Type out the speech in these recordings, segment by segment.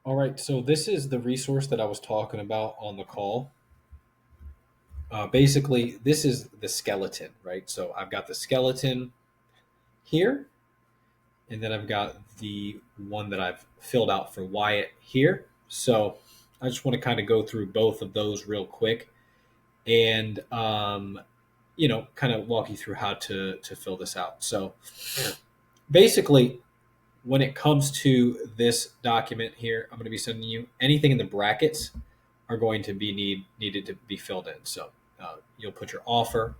All right, so this is the resource that I was talking about on the call. Basically, this is the skeleton, right? So I've got the skeleton here, and then I've got the one that I've filled out for Wyatt here. So I just want to kind of go through both of those real quick and, kind of walk you through how to fill this out. So basically, when it comes to this document here, I'm going to be sending you anything in the brackets are going to be needed to be filled in. So you'll put your offer,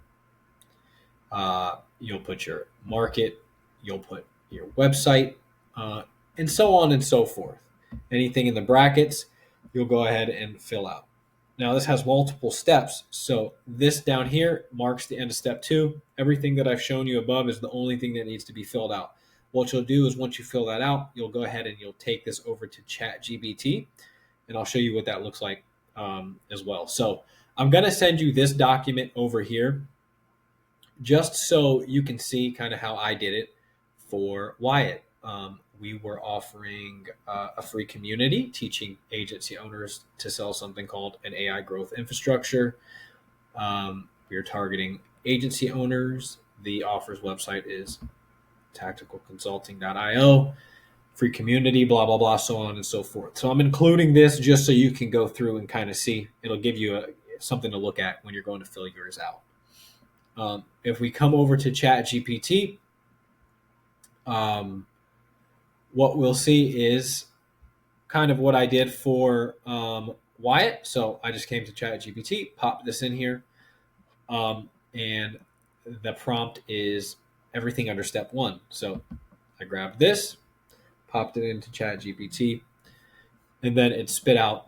you'll put your market, you'll put your website, and so on and so forth. Anything in the brackets, you'll go ahead and fill out. Now, this has multiple steps. So this down here marks the end of step 2. Everything that I've shown you above is the only thing that needs to be filled out. What you'll do is once you fill that out, you'll go ahead and you'll take this over to ChatGPT, and I'll show you what that looks like as well. So I'm going to send you this document over here just so you can see kind of how I did it for Wyatt. We were offering a free community teaching agency owners to sell something called an AI growth infrastructure. We are targeting agency owners. The offers website is tacticalconsulting.io, free community, blah, blah, blah, so on and so forth. So I'm including this just so you can go through and kind of see. It'll give you something to look at when you're going to fill yours out. If we come over to ChatGPT, what we'll see is kind of what I did for Wyatt. So I just came to ChatGPT, popped this in here, and the prompt is everything under step 1. So I grabbed this, popped it into ChatGPT, and then it spit out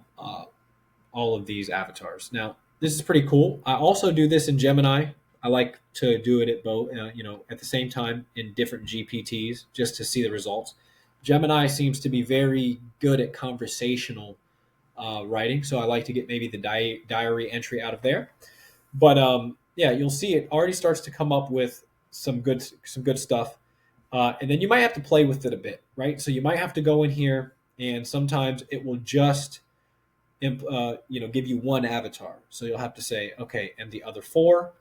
all of these avatars. Now, this is pretty cool. I also do this in Gemini. I like to do it at both, at the same time in different GPTs just to see the results. Gemini seems to be very good at conversational writing, so I like to get maybe the diary entry out of there. But yeah, you'll see it already starts to come up with some good stuff, and then you might have to play with it a bit, right? So you might have to go in here, and sometimes it will just give you one avatar. So you'll have to say, okay, and the other 4,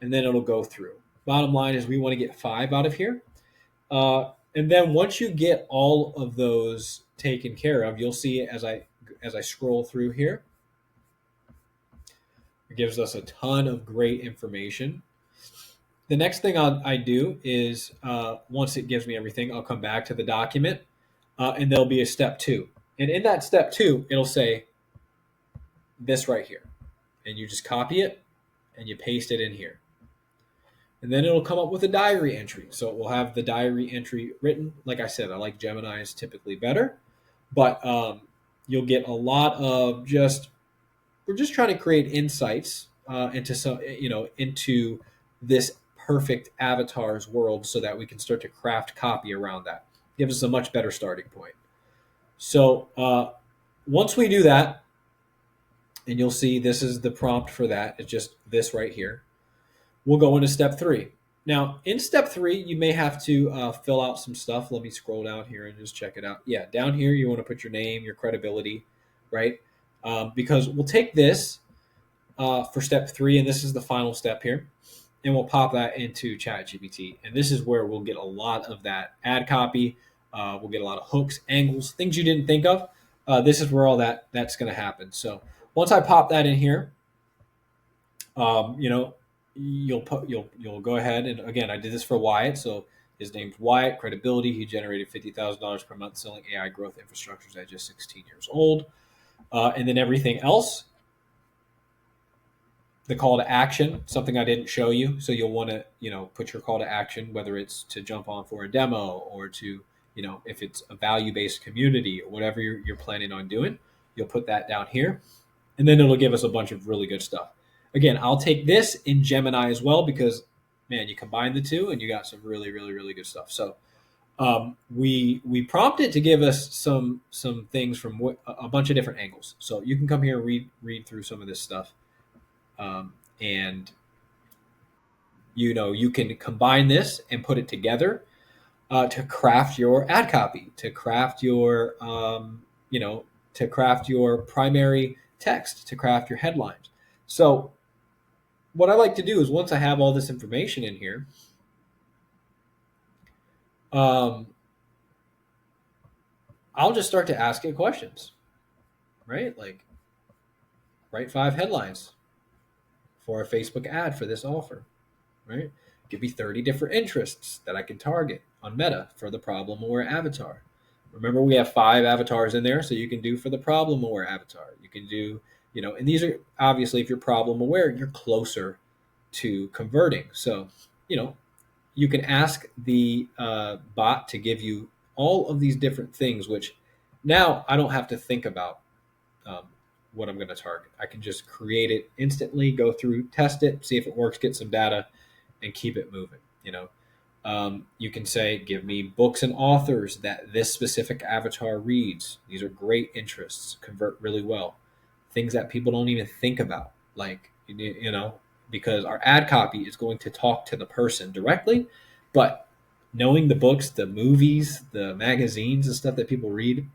and then it'll go through. Bottom line is we want to get 5 out of here. And then once you get all of those taken care of, you'll see as I scroll through here, it gives us a ton of great information. The next thing I do is once it gives me everything, I'll come back to the document, and there'll be a step 2. And in that step 2, it'll say this right here. And you just copy it and you paste it in here. And then it'll come up with a diary entry. So it will have the diary entry written. Like I said, I like Gemini's typically better, but you'll get a lot of we're just trying to create insights into this perfect avatars world so that we can start to craft copy around that. Gives us a much better starting point. So once we do that, and you'll see this is the prompt for that. It's just this right here. We'll go into step 3. Now, in step 3, you may have to fill out some stuff. Let me scroll down here and just check it out. Yeah, down here, you want to put your name, your credibility, right? Because we'll take this for step 3, and this is the final step here, and we'll pop that into ChatGPT. And this is where we'll get a lot of that ad copy. We'll get a lot of hooks, angles, things you didn't think of. This is where all that's going to happen. So once I pop that in here, you'll go ahead and again, I did this for Wyatt. So his name's Wyatt, credibility. He generated $50,000 per month selling AI growth infrastructures at just 16 years old. And then everything else, the call to action, something I didn't show you. So you'll want to, put your call to action, whether it's to jump on for a demo or to, if it's a value-based community or whatever you're planning on doing, you'll put that down here. And then it'll give us a bunch of really good stuff. Again, I'll take this in Gemini as well because, man, you combine the two and you got some really, really, really good stuff. So we prompt it to give us some things from a bunch of different angles. So you can come here and read through some of this stuff, and you can combine this and put it together to craft your ad copy, to craft your to craft your primary text, to craft your headlines. So what I like to do is once I have all this information in here, I'll just start to ask it questions, right? Like, write 5 headlines for a Facebook ad for this offer, right? Give me 30 different interests that I can target on Meta for the problem aware avatar. Remember, we have 5 avatars in there, so you can do for the problem aware avatar. You can do, and these are obviously, if you're problem aware, you're closer to converting. So, you can ask the bot to give you all of these different things, which now I don't have to think about um, what I'm going to target. I can just create it instantly, go through, test it, see if it works, get some data, and keep it moving. You can say, give me books and authors that this specific avatar reads. These are great interests, convert really well. Things that people don't even think about, like, because our ad copy is going to talk to the person directly, but knowing the books, the movies, the magazines and stuff that people read,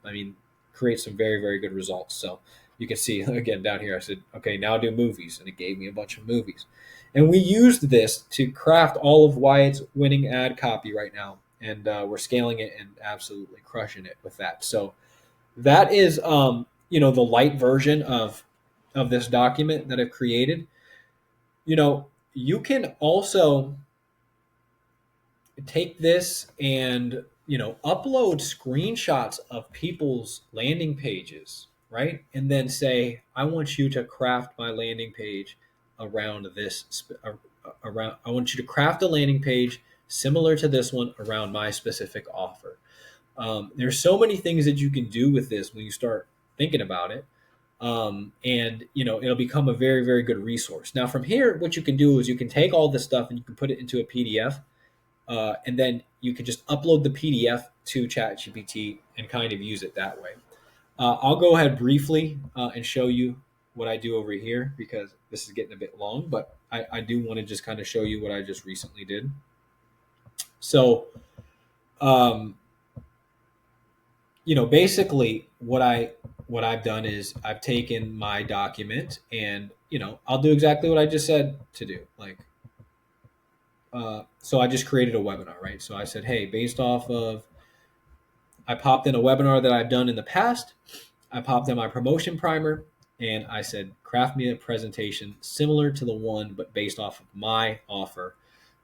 create some very, very good results. So you can see again down here, I said, okay, now do movies. And it gave me a bunch of movies. And we used this to craft all of Wyatt's winning ad copy right now. And we're scaling it and absolutely crushing it with that. So that is, the light version of this document that I've created. You can also take this and, upload screenshots of people's landing pages, right? And then say, I want you to craft my landing page around this, I want you to craft a landing page similar to this one around my specific offer. There's so many things that you can do with this when you start thinking about it. And it'll become a very, very good resource. Now from here, what you can do is you can take all this stuff and you can put it into a PDF, and then you can just upload the PDF to ChatGPT and kind of use it that way. I'll go ahead briefly and show you what I do over here, because this is getting a bit long, but I do want to just kind of show you what I just recently did. So, basically what I've done is I've taken my document and, I'll do exactly what I just said to do. Like, so I just created a webinar, right? So I said, hey, I popped in a webinar that I've done in the past. I popped in my promotion primer and I said, craft me a presentation similar to the one, but based off of my offer,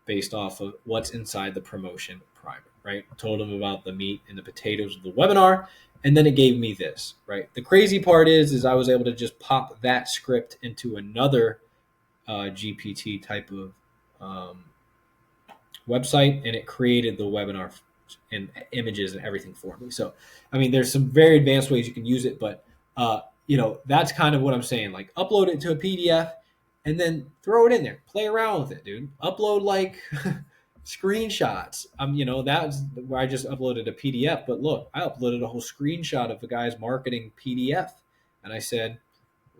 based off of what's inside the promotion primer, right? I told them about the meat and the potatoes of the webinar, and then it gave me this, right? The crazy part is I was able to just pop that script into another GPT type of website, and it created the webinar and images and everything for me. So, there's some very advanced ways you can use it, but that's kind of what I'm saying. Like, upload it to a PDF and then throw it in there. Play around with it, dude. Upload like screenshots. That's where I just uploaded a PDF. But look, I uploaded a whole screenshot of the guy's marketing PDF, and I said,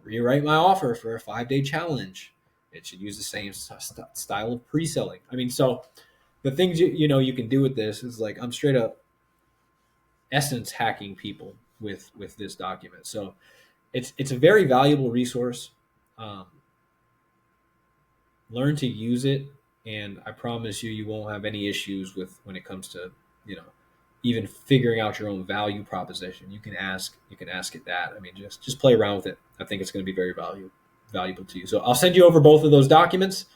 rewrite my offer for a 5-day challenge. It should use the same style of pre-selling. So the things you can do with this is, like, I'm straight up essence hacking people with this document. So it's a very valuable resource. Learn to use it, and I promise you won't have any issues with when it comes to even figuring out your own value proposition. You can ask it that. Just play around with it. I think it's going to be very valuable to you. So I'll send you over both of those documents,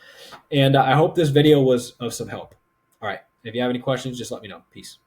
and I hope this video was of some help. All right. If you have any questions, just let me know. Peace.